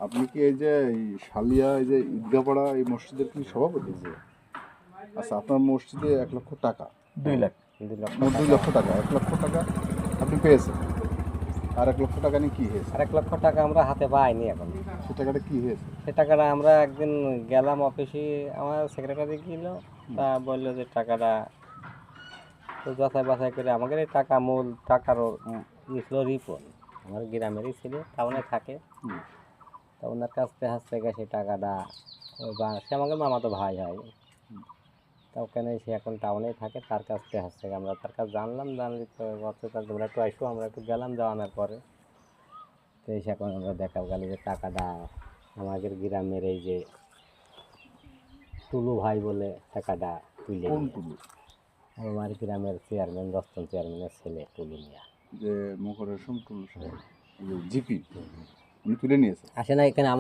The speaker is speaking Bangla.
আপনি কি এই যে এই শালিয়া এই যে ঈদগাপাড়া এই মসজিদের কি সভাপতি? আচ্ছা, আপনার মসজিদে 1,00,000 টাকা, 2 লাখ। মোট 2 লক্ষ টাকা, 1,00,000 টাকা আপনি পেয়েছেন, আর 1,00,000 টাকা নিয়ে কি হয়েছে? আর 1 লক্ষ টাকা আমরা হাতে পাইনি এখন। সে টাকাটা কি হয়েছে? সে টাকাটা আমরা একদিন গেলাম অফিসে, আমার সেক্রেটারি গেল, তা বললো যে টাকাটা তো যাচাই বাছাই করে আমাদের এই টাকা মূল টাকারও ছিল রিপন, আমার গ্রামেরই ছিল, টাউনে থাকে। হুম। তা ওনার কাছ থেকে সেই টাকাটা সে আমাকে মামাতো ভাই হয়। তা ওখানে সে এখন টাউনে থাকে, তার কাছ থেকে আমরা তার কাছে জানলে তো তোমরা একটু আসো, আমরা একটু গেলাম যাওয়ানোর পরে তো এসে এখন আমরা দেখা গেল যে টাকাটা আমাদের গ্রামের এই যে টুলু ভাই বলে টাকাটা তুলে কোন নিয়ে। টুলু? আমার গ্রামের চেয়ারম্যান, দশজন চেয়ারম্যানের ছেলে টুলু মিয়া। যে মকর রেশম টুলু সাহেব, জিপি, উনি তুলে নিয়েছে। আসে না এখানে আমার